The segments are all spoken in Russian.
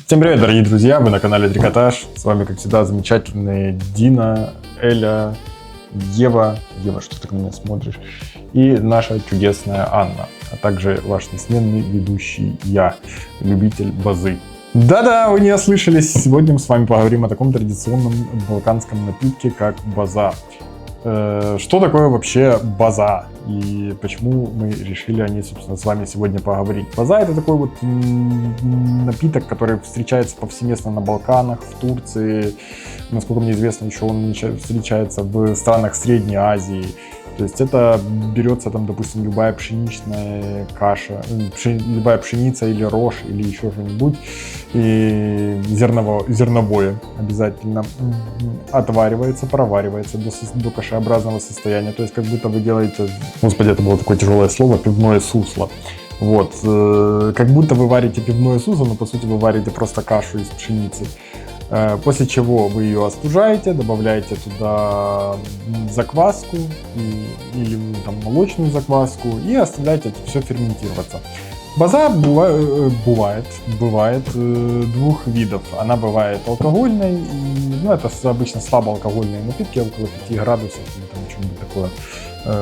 Всем привет, дорогие друзья, вы на канале Трикотаж. С вами, как всегда, замечательные Дина, Эля, Ева, что ты на меня смотришь, и наша чудесная Анна, а также ваш несменный ведущий я, любитель базы. Да-да, вы не ослышались, сегодня мы с вами поговорим о таком традиционном балканском напитке, как база. Что такое вообще база и почему мы решили о ней, собственно, с вами сегодня поговорить. База — это такой вот напиток, который встречается повсеместно на Балканах, в Турции. Насколько мне известно, еще он встречается в странах Средней Азии. То есть это берется там, допустим, любая пшеничная каша, любая пшеница или рожь, или еще что-нибудь, и зерновое обязательно отваривается, проваривается до кашеобразного состояния. То есть как будто вы делаете, господи, это было такое тяжелое слово, пивное сусло. Вот, как будто вы варите пивное сусло, но по сути вы варите просто кашу из пшеницы. После чего вы ее остужаете, добавляете туда закваску или там, молочную закваску и оставляете это все ферментироваться. База бывает двух видов. Она бывает алкогольной, это обычно слабоалкогольные напитки, около 5 градусов или там что-нибудь такое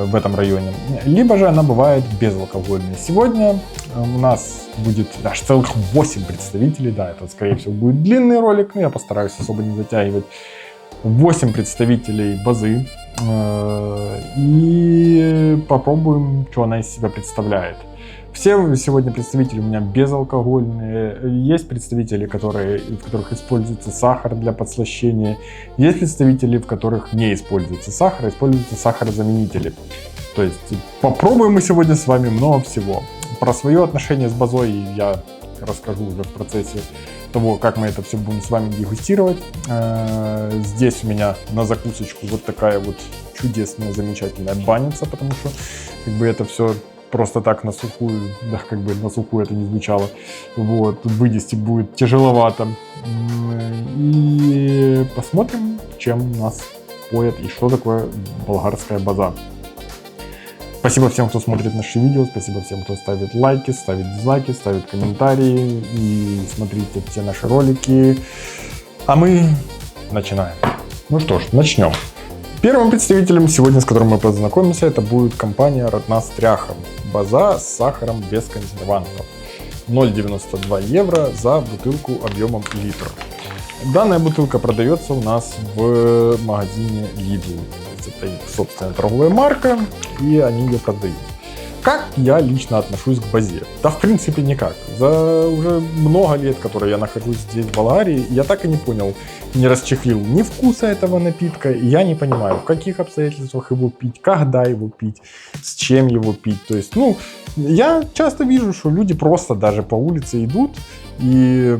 в этом районе. Либо же она бывает безалкогольной. Сегодня у нас будет аж целых 8 представителей, да, это скорее всего будет длинный ролик, но я постараюсь особо не затягивать. 8 представителей базы и попробуем, что она из себя представляет. Все сегодня представители у меня безалкогольные. Есть представители, в которых используется сахар для подслащения. Есть представители, в которых не используется сахар, используются сахарозаменители. То есть попробуем мы сегодня с вами много всего. Про свое отношение с базой я расскажу уже в процессе того, как мы это все будем с вами дегустировать. Здесь у меня на закусочку вот такая вот чудесная, замечательная банница, потому что как бы это все просто так на сухую, да, как бы на сухую это не звучало. Вот, вынести будет тяжеловато. И посмотрим, чем нас поят и что такое болгарская база. Спасибо всем, кто смотрит наши видео, спасибо всем, кто ставит лайки, ставит дизлайки, ставит комментарии и смотрите все наши ролики. А мы начинаем. Ну что ж, начнем. Первым представителем сегодня, с которым мы познакомимся, это будет компания «Родна Стряха». База с сахаром без консервантов. 0,92 евро за бутылку объемом литр. Данная бутылка продается у нас в магазине Lidl. Это их собственная торговая марка, и они ее продают. Как я лично отношусь к базе? Да, в принципе, никак. За уже много лет, которые я нахожусь здесь, в Болгарии, я так и не понял, не расчехлил ни вкуса этого напитка. Я не понимаю, в каких обстоятельствах его пить, когда его пить, с чем его пить. То есть, я часто вижу, что люди просто даже по улице идут и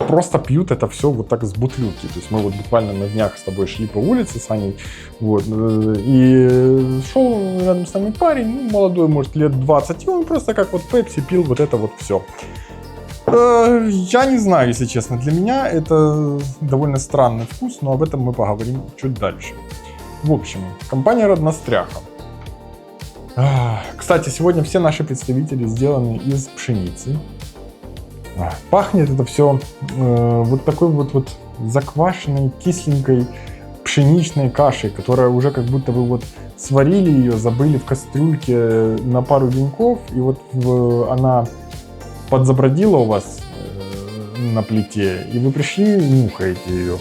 просто пьют это все вот так с бутылки. То есть мы вот буквально на днях с тобой шли по улице с Аней, вот, и шел рядом с нами парень, молодой, может, лет 20, и он просто как вот пепси пил вот это вот все. Я не знаю, если честно, для меня это довольно странный вкус, но об этом мы поговорим чуть дальше. В общем, компания «Родна Стряха». Кстати, сегодня все наши представители сделаны из пшеницы. Пахнет это все вот такой вот заквашенной, кисленькой пшеничной кашей, которая уже как будто вы вот сварили ее, забыли в кастрюльке на пару деньков, и вот она подзабродила у вас на плите, и вы пришли и нюхаете ее.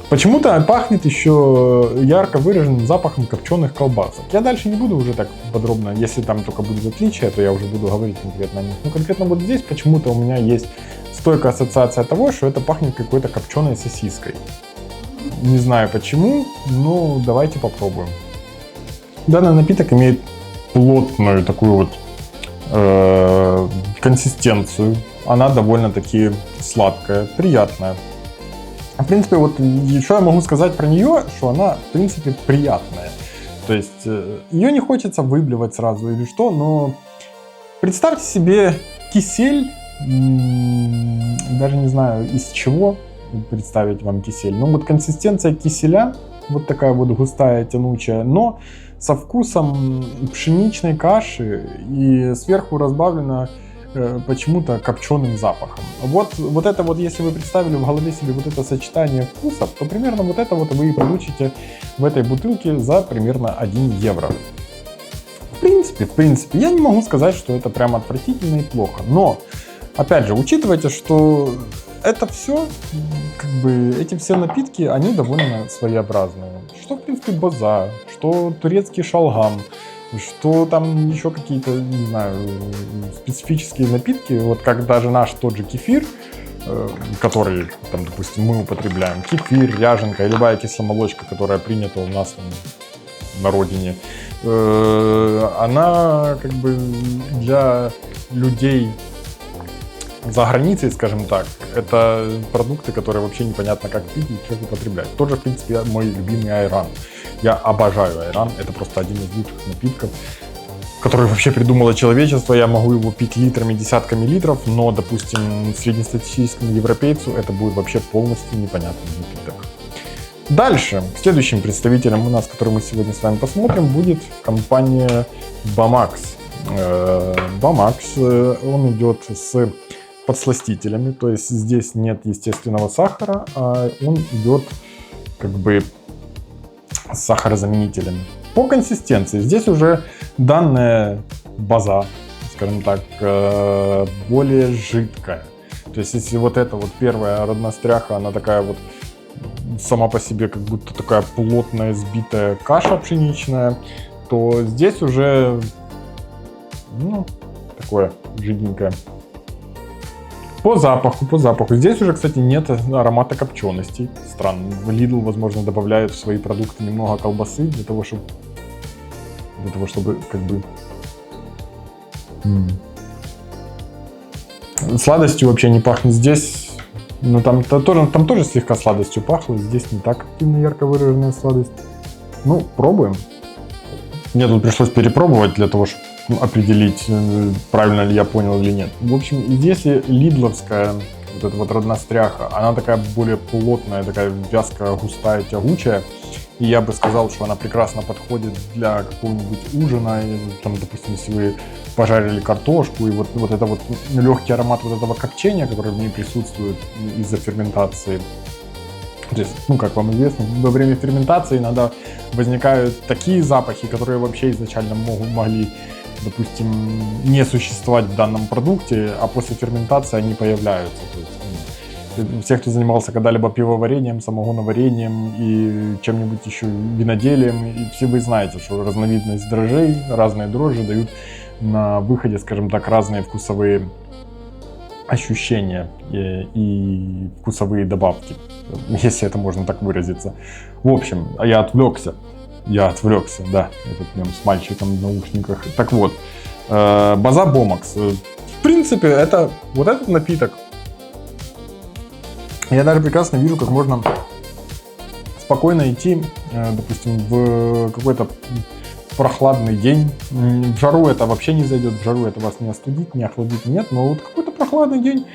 Почему-то пахнет еще ярко выраженным запахом копченых колбасок. Я дальше не буду уже так подробно, если там только будут отличия, то я уже буду говорить конкретно о них. Но конкретно вот здесь почему-то у меня есть стойкая ассоциация того, что это пахнет какой-то копченой сосиской. Не знаю почему, но давайте попробуем. Данный напиток имеет плотную такую вот консистенцию. Она довольно-таки сладкая, приятная. В принципе, вот что я могу сказать про нее, что она, в принципе, приятная. То есть ее не хочется выблевать сразу или что, но представьте себе кисель, даже не знаю из чего представить вам кисель, но вот консистенция киселя, вот такая вот густая, тянучая, но со вкусом пшеничной каши и сверху разбавлена почему-то копченым запахом. Вот это вот, если вы представили в голове себе вот это сочетание вкусов, то примерно вот это вот вы и получите в этой бутылке за примерно 1 евро. В принципе, я не могу сказать, что это прям отвратительно и плохо, но, опять же, учитывайте, что это все, как бы, эти все напитки, они довольно своеобразные. Что, в принципе, боза, что турецкий шалгам, что там еще какие-то, не знаю, специфические напитки, вот как даже наш тот же кефир, который, там, допустим, мы употребляем, кефир, ряженка и любая кисломолочка, которая принята у нас там на родине, она как бы для людей за границей, скажем так, это продукты, которые вообще непонятно как пить и как употреблять. Тоже, в принципе, мой любимый айран. Я обожаю айран, это просто один из лучших напитков, который вообще придумало человечество. Я могу его пить литрами, десятками литров, но, допустим, среднестатистическому европейцу это будет вообще полностью непонятный напиток. Дальше, следующим представителем у нас, который мы сегодня с вами посмотрим, будет компания Bomax. Bomax, он идет с подсластителями, то есть здесь нет естественного сахара, а он идет как бы с сахарозаменителями. По консистенции здесь уже данная база, скажем так, более жидкая. То есть если вот эта вот первая родностряха, она такая вот сама по себе как будто такая плотная сбитая каша пшеничная, то здесь уже, ну, такое жиденькое. По запаху. Здесь уже, кстати, нет аромата копченостей. Странно. Lidl, возможно, добавляет в свои продукты немного колбасы для того, чтобы как бы... Сладостью вообще не пахнет здесь. Но там тоже слегка сладостью пахло. Здесь не так активно ярко выраженная сладость. Ну, пробуем. Мне тут пришлось перепробовать для того, чтобы определить, правильно ли я понял или нет. В общем, если лидловская вот эта вот родностряха, она такая более плотная, такая вязкая, густая, тягучая, и я бы сказал, что она прекрасно подходит для какого-нибудь ужина, там, допустим, если вы пожарили картошку, и вот это вот легкий аромат вот этого копчения, который в ней присутствует из-за ферментации. То есть, ну, как вам известно, во время ферментации иногда возникают такие запахи, которые вообще изначально могли, допустим, не существовать в данном продукте, а после ферментации они появляются. То есть, все, кто занимался когда-либо пивоварением, самогоноварением и чем-нибудь еще виноделием, и все вы знаете, что разновидность дрожжей, разные дрожжи дают на выходе, скажем так, разные вкусовые ощущения и вкусовые добавки, если это можно так выразиться. В общем, я отвлекся, да, этот мем с мальчиком в наушниках. Так вот, база Bomax. В принципе, это вот этот напиток. Я даже прекрасно вижу, как можно спокойно идти, допустим, в какой-то прохладный день. В жару это вообще не зайдет, в жару это вас не остудит, не охладит, нет, но вот какой-то прохладный день,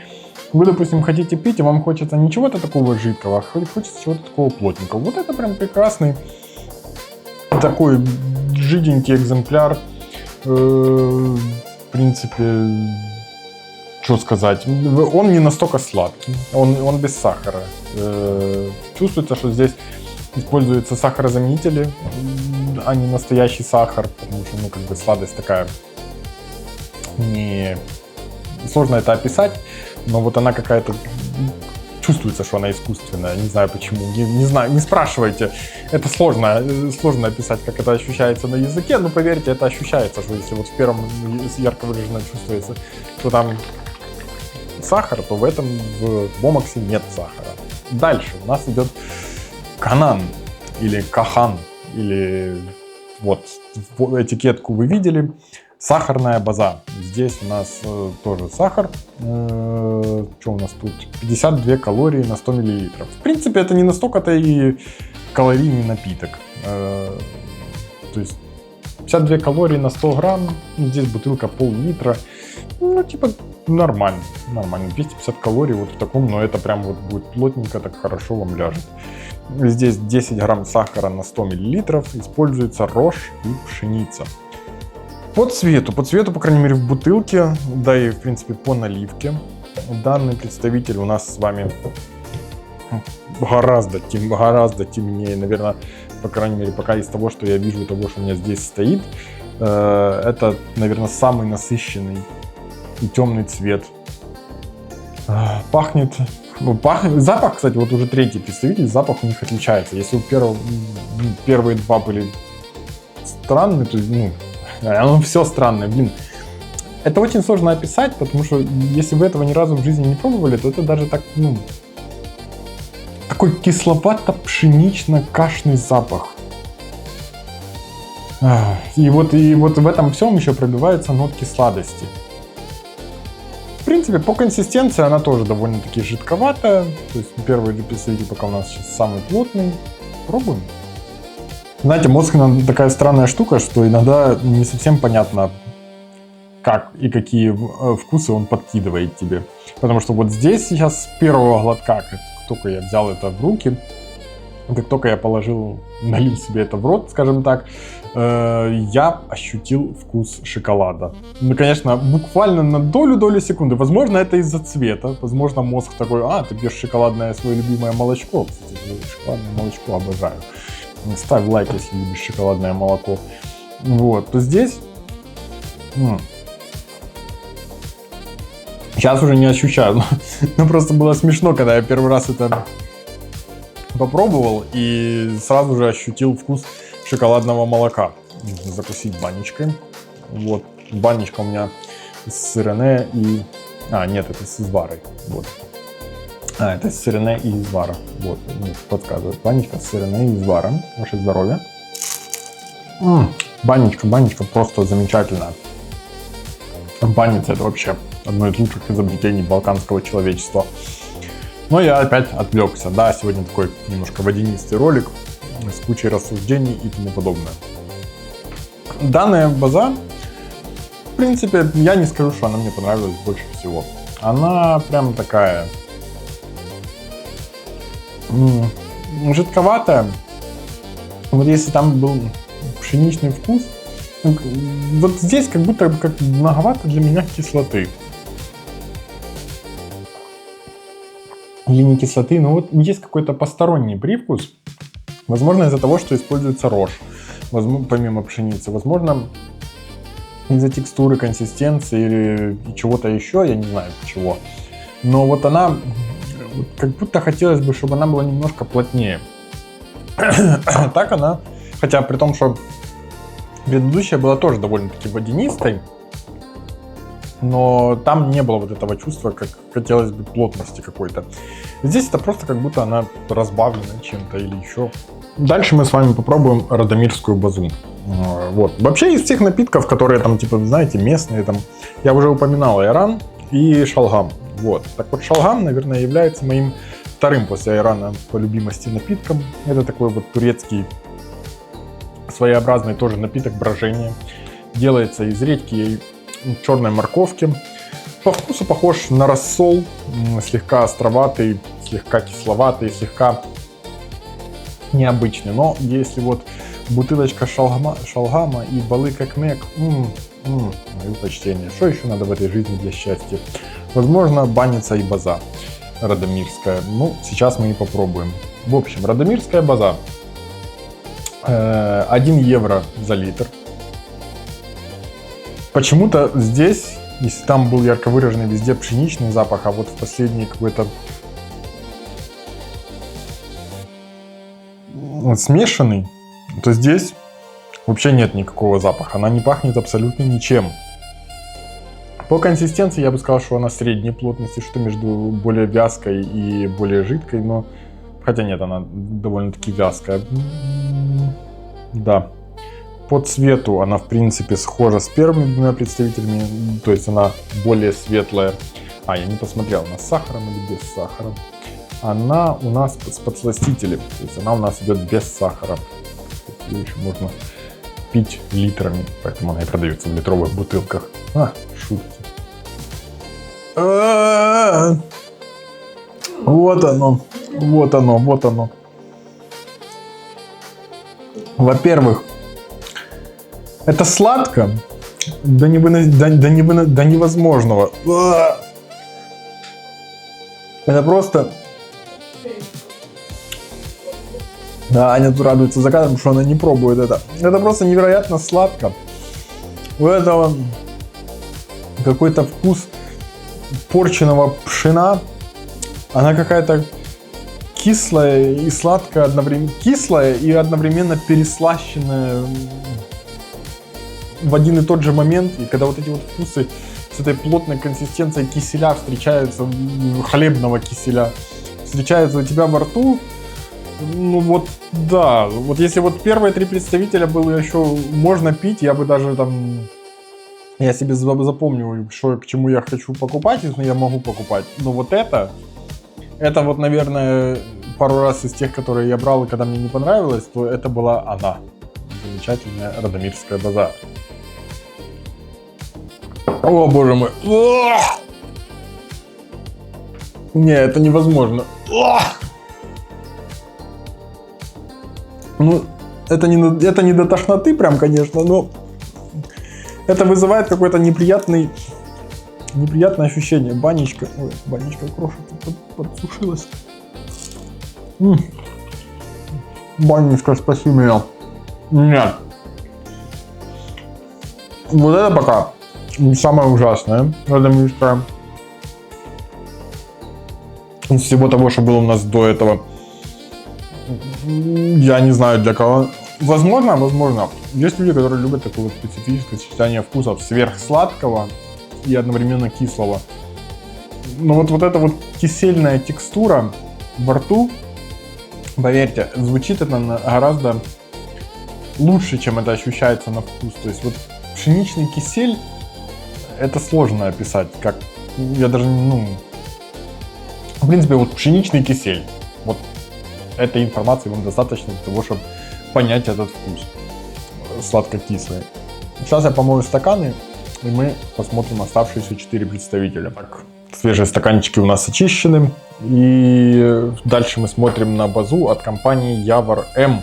вы, допустим, хотите пить, и вам хочется не чего-то такого жидкого, а хочется чего-то такого плотненького. Вот это прям прекрасный такой жиденький экземпляр. В принципе, что сказать, он не настолько сладкий, он без сахара. Чувствуется, что здесь используются сахарозаменители, а не настоящий сахар, потому что, ну, как бы сладость такая, не сложно это описать, но вот она какая-то, чувствуется, что она искусственная, не знаю почему, не знаю, не спрашивайте, это сложно описать, как это ощущается на языке, но поверьте, это ощущается, что если вот в первом ярко выраженно чувствуется, что там сахар, то в этом в Bomax нет сахара. Дальше у нас идет Канан или Кахан, или вот этикетку вы видели, сахарная база. Здесь у нас тоже сахар. Что у нас тут? 52 калории на 100 мл. В принципе, это не настолько-то и калорийный напиток. То есть 52 калории на 100 грамм. Здесь бутылка пол-литра. Ну, типа, нормально. 250 калорий вот в таком, но это прям вот будет плотненько, так хорошо вам ляжет. Здесь 10 грамм сахара на 100 мл. Используется рожь и пшеница. По цвету, по крайней мере, в бутылке, да и, в принципе, по наливке. Данный представитель у нас с вами гораздо темнее, наверное, по крайней мере, пока из того, что я вижу, того, что у меня здесь стоит. Это, наверное, самый насыщенный и темный цвет. Пахнет... Запах, кстати, вот уже третий представитель, запах у них отличается. Если у первые два были странные, то, оно все странное, блин. Это очень сложно описать, потому что если вы этого ни разу в жизни не пробовали, то это даже так, такой кисловато-пшенично-кашный запах. И вот в этом всем еще пробиваются нотки сладости. В принципе, по консистенции она тоже довольно-таки жидковатая. То есть первый представитель пока у нас сейчас самый плотный. Пробуем. Знаете, мозг такая странная штука, что иногда не совсем понятно, как и какие вкусы он подкидывает тебе. Потому что вот здесь сейчас с первого глотка, как только я взял это в руки, как только я налил себе это в рот, скажем так, я ощутил вкус шоколада. Конечно, буквально на долю секунды. Возможно, это из-за цвета. Возможно, мозг такой: ты пьешь шоколадное свое любимое молочко. Кстати, шоколадное молочко обожаю. Ставь лайк, если любишь шоколадное молоко. Вот, то здесь... Сейчас уже не ощущаю. Но просто было смешно, когда я первый раз это попробовал и сразу же ощутил вкус шоколадного молока. Нужно закусить баночкой. Вот, баночка у меня с сирене и... нет, это с изварой. Вот. Это с сирене и извара. Вот, подсказывает. Баночка с сирене и изваром. Ваше здоровье. Баночка просто замечательная. Банница — это вообще одно из лучших изобретений балканского человечества. Но я опять отвлекся. Да, сегодня такой немножко водянистый ролик с кучей рассуждений и тому подобное. Данная база, в принципе, я не скажу, что она мне понравилась больше всего. Она прям такая... жидковатая. Вот если там был пшеничный вкус, вот здесь как будто как многовато для меня кислоты. Или не кислоты, но вот есть какой-то посторонний привкус. Возможно, из-за того, что используется рожь, помимо пшеницы. Возможно, из-за текстуры, консистенции или чего-то еще, я не знаю чего. Но вот она, как будто хотелось бы, чтобы она была немножко плотнее. Так она, хотя при том, что предыдущая была тоже довольно-таки водянистой, но там не было вот этого чувства, как хотелось бы, плотности какой-то. Здесь это просто как будто она разбавлена чем-то или еще. Дальше мы с вами попробуем радомирскую базу. Вот. Вообще из всех напитков, которые там, типа, знаете, местные, там, я уже упоминал айран и шалгам. Вот. Так вот, шалгам, наверное, является моим вторым после айрана по любимости напитком. Это такой вот турецкий своеобразный тоже напиток брожения. Делается из редьки и черной морковки. По вкусу похож на рассол, слегка островатый, слегка кисловатый, слегка необычный. Но если вот бутылочка шалгама и балык экмек, мое почтение. Что еще надо в этой жизни для счастья? Возможно, банница и база радомирская. Ну, сейчас мы и попробуем. В общем, радомирская база. 1 евро за литр. Почему-то здесь, если там был ярко выраженный везде пшеничный запах, а вот в последний какой-то смешанный, то здесь вообще нет никакого запаха. Она не пахнет абсолютно ничем. По консистенции я бы сказал, что она средней плотности, что между более вязкой и более жидкой, но хотя нет, она довольно-таки вязкая. Да. По цвету она, в принципе, схожа с первыми двумя представителями, то есть она более светлая. Я не посмотрел, она с сахаром или без сахара. Она у нас с подсластителем, то есть она у нас идет без сахара. Ее еще можно пить литрами, поэтому она и продается в литровых бутылках. Шутки. Вот оно, вот оно, вот оно. Во-первых, это сладко, до невозможного. Это просто... Да, Аня тут радуется за кадром, что она не пробует это. Это просто невероятно сладко. У этого какой-то вкус порченого пшена. Она какая-то кислая и сладкая одновременно. Кислая и одновременно переслащенная в один и тот же момент. И когда вот эти вот вкусы с этой плотной консистенцией киселя встречаются, хлебного киселя, встречаются у тебя во рту, ну вот да, вот если вот первые 3 представителя было еще можно пить, я бы даже там, я себе запомню, что к чему я хочу покупать, если я могу покупать. Но вот это вот, наверное, пару раз из тех, которые я брал, и когда мне не понравилось, то это была она, замечательная Радомирская база. О, боже мой. Не, это невозможно. Ну, это не до тошноты прям, конечно, но это вызывает какое-то неприятное ощущение. Банечка, ой, банечка крошится, подсушилась. Банечка, спаси меня. Нет. Вот это пока самое ужасное, Радомирская. Из всего того, что было у нас до этого. Я не знаю для кого. Возможно. Есть люди, которые любят такое вот специфическое сочетание вкусов сверхсладкого и одновременно кислого. Но вот эта вот кисельная текстура во рту, поверьте, звучит это гораздо лучше, чем это ощущается на вкус. То есть вот пшеничный кисель, это сложно описать, как я даже, в принципе, вот пшеничный кисель. Вот этой информации вам достаточно для того, чтобы понять этот вкус сладко-кислый. Сейчас я помою стаканы, и мы посмотрим оставшиеся 4 представителя. Так, свежие стаканчики у нас очищены. И дальше мы смотрим на базу от компании Явор М.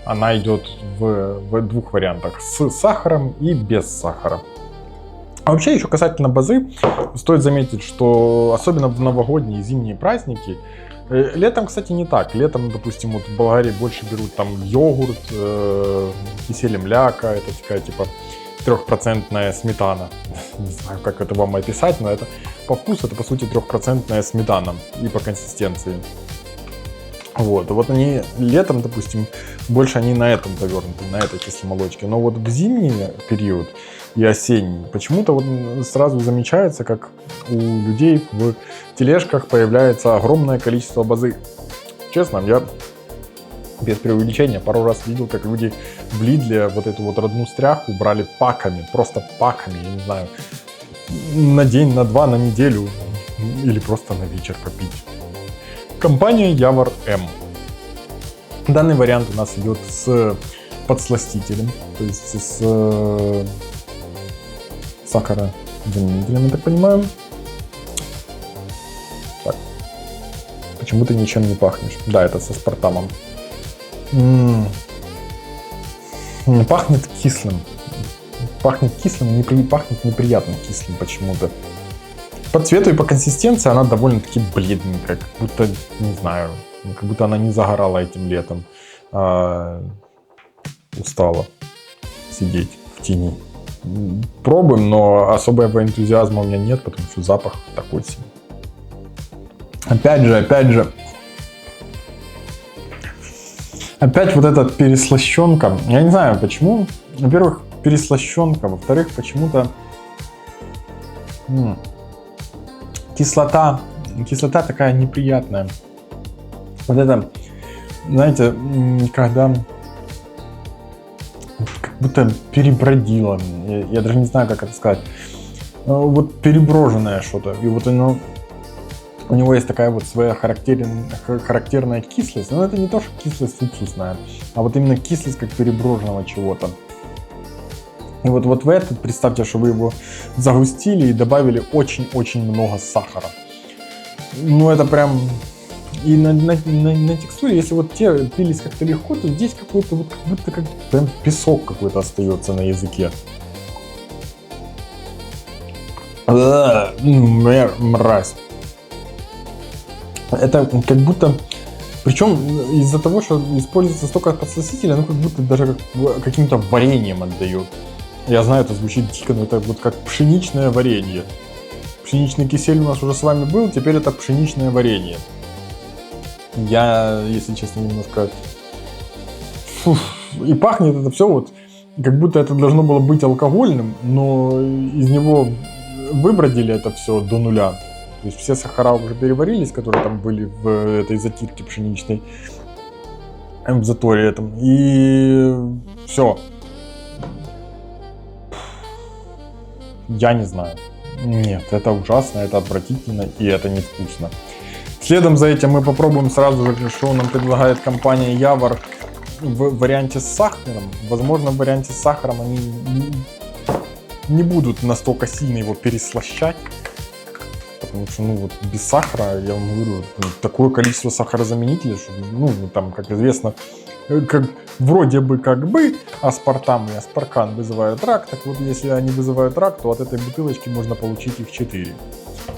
Она идет в 2 вариантах: с сахаром и без сахара. А вообще, еще касательно базы, стоит заметить, что особенно в новогодние и зимние праздники, летом, кстати, не так. Летом, допустим, вот в Болгарии больше берут там йогурт, кисель мляка, это такая типа 3% сметана. Не знаю, как это вам описать, но это по вкусу, это по сути 3% сметана и по консистенции. Вот они летом, допустим, больше они на этом повернуты, на этой кисломолочке. Но вот в зимний период и осенний почему-то вот сразу замечается, как у людей в тележках появляется огромное количество базы. Честно, я без преувеличения пару раз видел, как люди в Лидле вот эту вот родную стряху брали паками, просто паками, я не знаю, на день, на 2, на неделю или просто на вечер попить. Компания Явор М. Данный вариант у нас идет с подсластителем, то есть с сахарозаменителем, я так понимаю. Так. Почему ты ничем не пахнешь? Да, это со спартамом. Пахнет кислым. Пахнет кислым, пахнет неприятно кислым почему-то. По цвету и по консистенции она довольно-таки бледненькая, как будто, не знаю, как будто она не загорала этим летом, а устала сидеть в тени. Пробуем, но особого энтузиазма у меня нет, потому что запах такой себе. Опять вот эта переслащенка. Я не знаю почему. Во-первых, переслащенка. Во-вторых, почему-то кислота такая неприятная. Вот это, знаете, когда как будто перебродило. Я даже не знаю, как это сказать. Вот переброженное что-то. И вот оно, у него есть такая вот своя характерная кислость. Но это не то, что кислость уксусная, а вот именно кислость как переброженного чего-то. И вот в этот, представьте, что вы его загустили и добавили очень-очень много сахара. Ну это прям... И на текстуре, если вот те пились как-то легко, то здесь какой-то вот как будто как прям песок какой-то остается на языке. Мразь. Это как будто... Причем из-за того, что используется столько подсластителя, оно как будто даже каким-то вареньем отдает. Я знаю, это звучит дико, но это вот как пшеничное варенье. Пшеничный кисель у нас уже с вами был, теперь это пшеничное варенье. Я, если честно, немножко... И пахнет это все вот, как будто это должно было быть алкогольным, но из него выбродили это все до нуля. То есть все сахара уже переварились, которые там были в этой затирке пшеничной, в заторе этом, и все. Я не знаю. Нет, это ужасно, это отвратительно и это невкусно. Следом за этим мы попробуем сразу же, что нам предлагает компания Явор в варианте с сахаром. Возможно, в варианте с сахаром они не будут настолько сильно его переслащать. Потому что, ну, вот без сахара, я вам говорю, такое количество сахарозаменителей, что, ну, там, как известно, как, вроде бы как бы аспартам и аспаркан вызывают рак, так вот, если они вызывают рак, то от этой бутылочки можно получить их 4.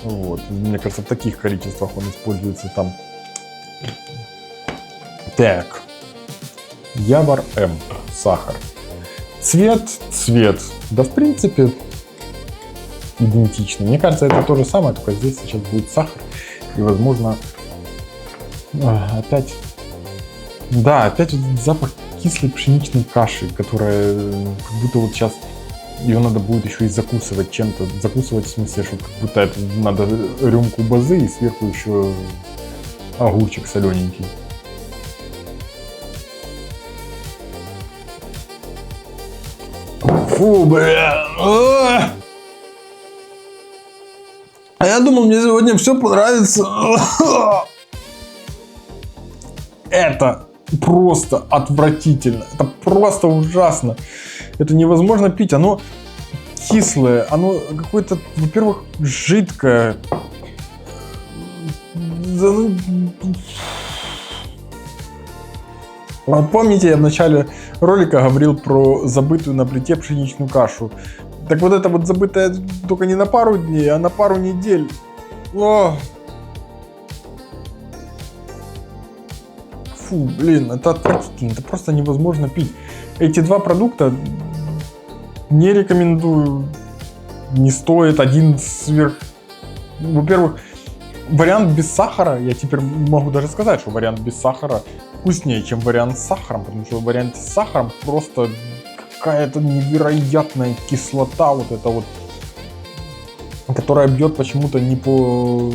Вот, мне кажется, в таких количествах он используется там. Так. Явор М. Сахар. Цвет. Да, в принципе, идентичный. Мне кажется, это то же самое, только здесь сейчас будет сахар. И, возможно, опять... Да, опять вот запах кислой пшеничной каши, которая как будто вот сейчас ее надо будет еще и закусывать чем-то. Закусывать в смысле, что как будто это надо рюмку базы и сверху еще огурчик солененький. Фу, бля. А я думал, мне сегодня все понравится. Это просто отвратительно. Это просто ужасно. Это невозможно пить. Оно кислое. Оно какое-то, во-первых, жидкое. Помните, я в начале ролика говорил про забытую на плите пшеничную кашу. Так вот это вот забытое только не на пару дней, а на пару недель. О! Фу, блин, это отвратительно, это просто невозможно пить. Эти два продукта не рекомендую, не стоит. Один сверх... Во-первых, вариант без сахара, я теперь могу даже сказать, что вариант без сахара вкуснее, чем вариант с сахаром, потому что в варианте с сахаром просто какая-то невероятная кислота, вот эта вот, которая бьет почему-то не по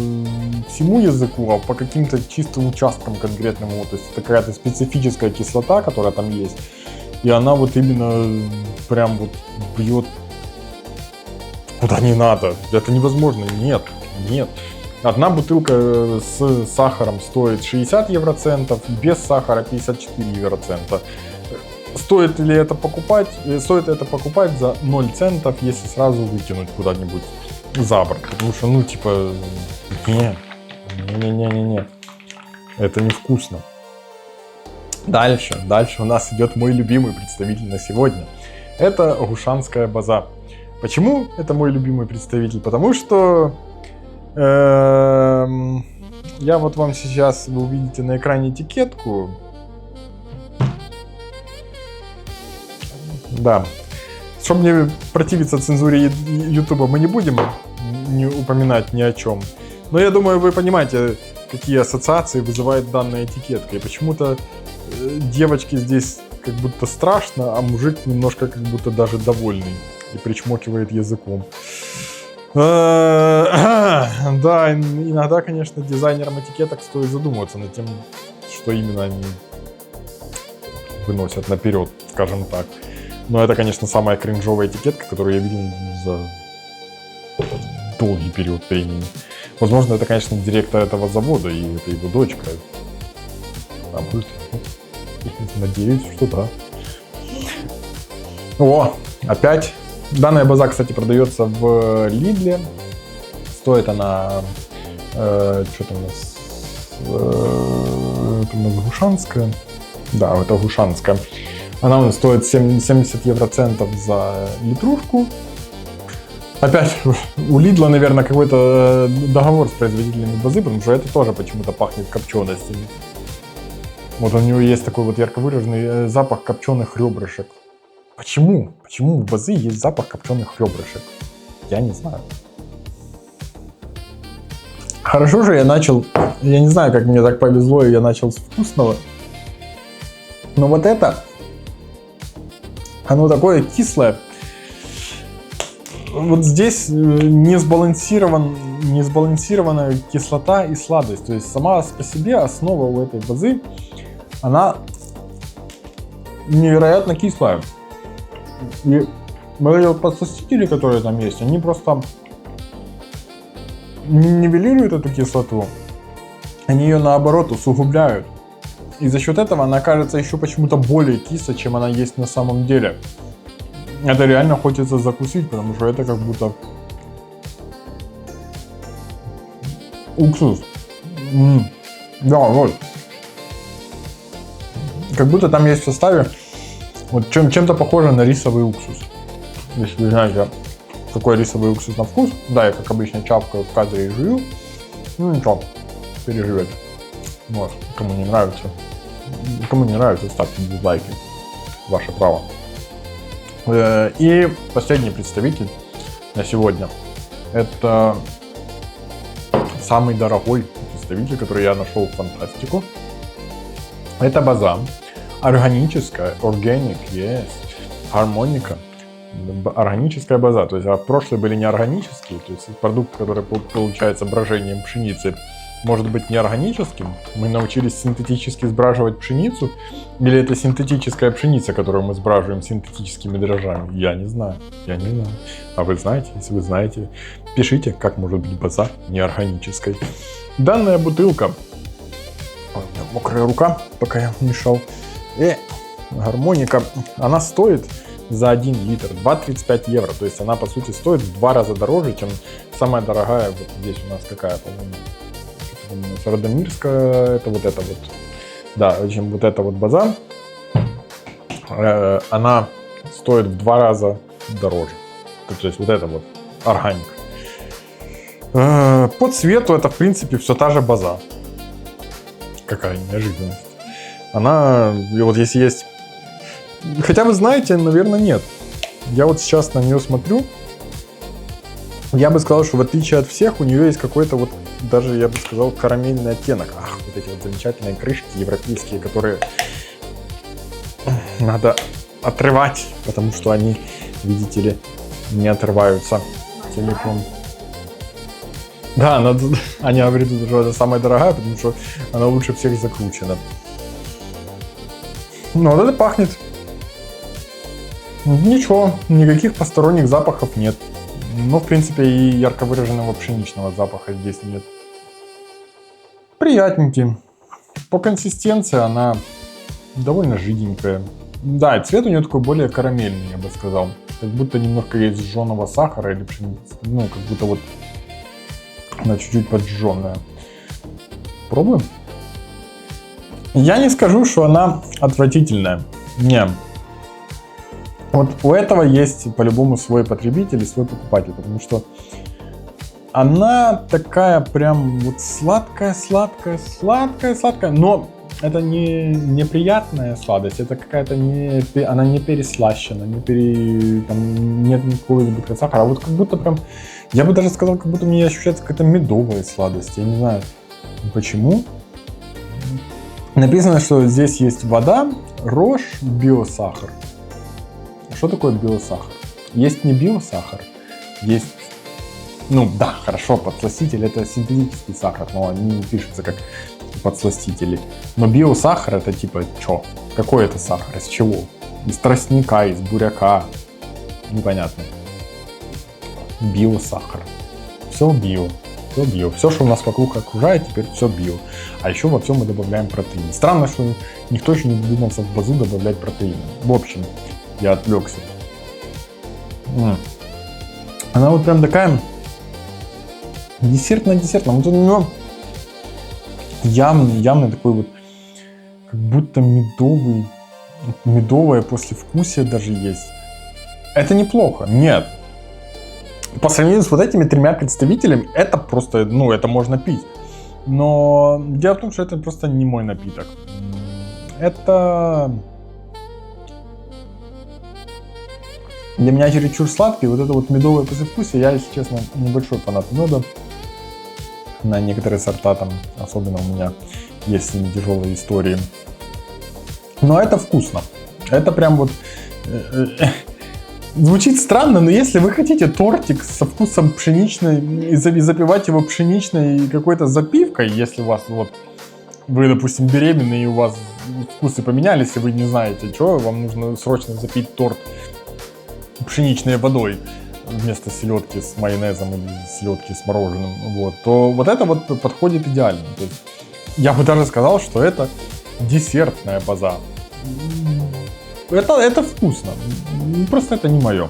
всему языку, а по каким-то чистым участкам конкретным. Вот, то есть это какая-то специфическая кислота, которая там есть, и она вот именно прям вот бьет куда не надо. Это невозможно. Нет. Одна бутылка с сахаром стоит 60 евроцентов, без сахара 54 евроцента. Стоит ли это покупать? Стоит это покупать за 0 центов, если сразу выкинуть куда-нибудь за борт. Потому что, ну, типа, не. Это невкусно. Дальше у нас идет мой любимый представитель на сегодня. Это гушанская база. Почему это мой любимый представитель? Потому что я вот вам сейчас, вы увидите на экране этикетку. Да. Чтобы не противиться цензуре Ютуба, мы не будем не упоминать ни о чем. Но я думаю, вы понимаете, какие ассоциации вызывает данная этикетка. И почему-то девочке здесь как будто страшно, а мужик немножко как будто даже довольный и причмокивает языком. Да, иногда, конечно, дизайнерам этикеток стоит задумываться над тем, что именно они выносят наперед, скажем так. Но это, конечно, самая кринжовая этикетка, которую я видел за долгий период времени. Возможно, это, конечно, директор этого завода и это его дочка. Надеюсь, что да. О, опять. Данная база, кстати, продается в Лидле. Стоит она... что-то у нас... это у нас гушанская. Да, это гушанская. Она у нас стоит 70 евроцентов за литрушку. Опять, у Лидла, наверное, какой-то договор с производителями базы, потому что это тоже почему-то пахнет копченостями. Вот у него есть такой вот ярко выраженный запах копченых ребрышек. Почему? Почему у базы есть запах копченых ребрышек? Я не знаю. Хорошо же я начал, я не знаю, как мне так повезло, и я начал с вкусного. Но вот это, оно такое кислое. Вот здесь не сбалансированная кислота и сладость. То есть сама по себе основа у этой базы, она невероятно кислая. И вот эти вот подсластители, которые там есть, они просто нивелируют эту кислоту. Они ее наоборот усугубляют. И за счет этого она кажется еще почему-то более кислой, чем она есть на самом деле. Это реально хочется закусить, потому что это как будто уксус. Да, вот. Как будто там есть в составе вот чем-то похоже на рисовый уксус. Если вы знаете, какой рисовый уксус на вкус. Да, я как обычно чавкаю в кадре и жую. Ну ничего, переживет. Вот, кому не нравится. Кому не нравится, ставьте дизлайки. Ваше право. И последний представитель на сегодня. Это самый дорогой представитель, который я нашел в Фантастику. Это база. Органическая, organic, yes, гармоника. Органическая база. То есть, а в прошлые были неорганические. То есть продукт, который получается брожением пшеницы, может быть неорганическим. Мы научились синтетически сбраживать пшеницу. Или это синтетическая пшеница, которую мы сбраживаем синтетическими дрожжами? Я не знаю. Я не знаю. А вы знаете? Если вы знаете, пишите, как может быть база неорганической. Данная бутылка. Ой, у меня мокрая рука, пока я мешал. Гармоника. Она стоит за 1 литр 2,35 евро. То есть она, по сути, стоит в 2 раза дороже, чем самая дорогая. Вот здесь у нас какая, по-моему, Радомирская, это вот. Да, чем вот эта вот база, она стоит в 2 раза дороже. То есть вот это вот органик. По цвету это, в принципе, все та же база. Какая неожиданность. Она, и вот если есть... Хотя вы знаете, наверное, нет. Я вот сейчас на нее смотрю. Я бы сказал, что в отличие от всех, у нее есть какой-то вот, даже я бы сказал, карамельный оттенок. Ах, вот эти вот замечательные крышки европейские, которые надо отрывать, потому что они, видите ли, не отрываются целиком. Да, они говорят, что это самая дорогая, потому что она лучше всех закручена. Ну, вот это пахнет. Ничего, никаких посторонних запахов нет. Ну, в принципе, и ярко выраженного пшеничного запаха здесь нет. Приятненький. По консистенции она довольно жиденькая. Да, и цвет у нее такой более карамельный, я бы сказал. Как будто немножко есть сжженного сахара или пшеницы. Ну, как будто вот она чуть-чуть поджженная. Пробуем? Я не скажу, что она отвратительная. Не. Вот у этого есть по-любому свой потребитель и свой покупатель, потому что она такая прям вот сладкая, но это не неприятная сладость, это какая-то она не переслащена, там нет никакого избытка сахара, а вот как будто прям, я бы даже сказал, как будто мне ощущается какая-то медовая сладость, я не знаю почему. Написано, что здесь есть вода, рожь, биосахар. Что такое биосахар? Есть не биосахар, есть, ну да, хорошо, подсластитель это синтетический сахар, но они не пишутся как подсластители. Но биосахар это типа что? Какой это сахар? Из чего? Из тростника, из буряка? Непонятно. Биосахар. Все био. Все био. Все, что у нас вокруг окружает, теперь все био. А еще во всем мы добавляем протеин. Странно, что никто еще не додумался в базу добавлять протеин. В общем, я отвлекся. Она вот прям такая десертная. Вот у нее явный такой вот, как будто медовое послевкусие даже есть. Это неплохо, нет. По сравнению с вот этими тремя представителями, это просто, ну, это можно пить. Но дело в том, что это просто не мой напиток. Это для меня чересчур сладкий. Вот это вот медовое послевкусие. Я, если честно, небольшой фанат меда. На некоторые сорта там, особенно у меня есть с ними тяжелые истории. Но это вкусно. Это прям вот... Звучит странно, но если вы хотите тортик со вкусом пшеничной и запивать его пшеничной какой-то запивкой, если у вас вот вы, допустим, беременны и у вас вкусы поменялись, и вы не знаете, что, вам нужно срочно запить торт пшеничной водой вместо селедки с майонезом или селедки с мороженым, вот, то вот это вот подходит идеально. То есть я бы даже сказал, что это десертная база. Это вкусно, просто это не мое.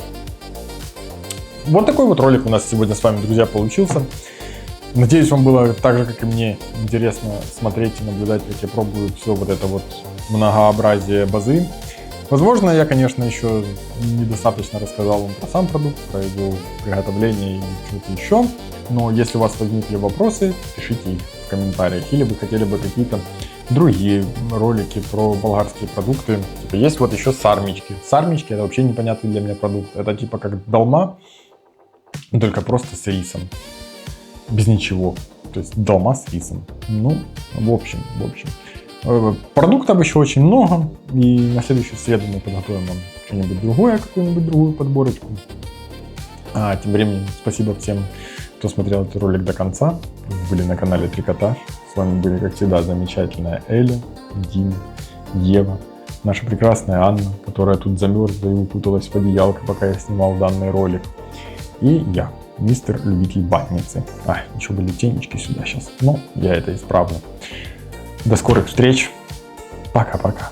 Вот такой вот ролик у нас сегодня с вами, друзья, получился. Надеюсь, вам было так же, как и мне, интересно смотреть и наблюдать, как я пробую все вот это вот многообразие базы. Возможно, я, конечно, еще недостаточно рассказал вам про сам продукт, про его приготовление и что-то еще. Но если у вас возникли вопросы, пишите их в комментариях. Или вы хотели бы какие-то другие ролики про болгарские продукты. Типа есть вот еще сармички. Сармички — это вообще непонятный для меня продукт. Это типа как долма, только просто с рисом. Без ничего. То есть долма с рисом. Ну, в общем. Продуктов еще очень много. И на следующую среду мы подготовим вам что-нибудь другое, какую-нибудь другую подборочку. А тем временем спасибо всем, кто смотрел этот ролик до конца. Вы были на канале Трикотаж. С вами были, как всегда, замечательная Эля, Дина, Ева, наша прекрасная Анна, которая тут замерзла и укуталась в одеялко, пока я снимал данный ролик. И я, мистер любитель банницы. Еще были тенечки сюда сейчас, но я это исправлю. До скорых встреч. Пока-пока.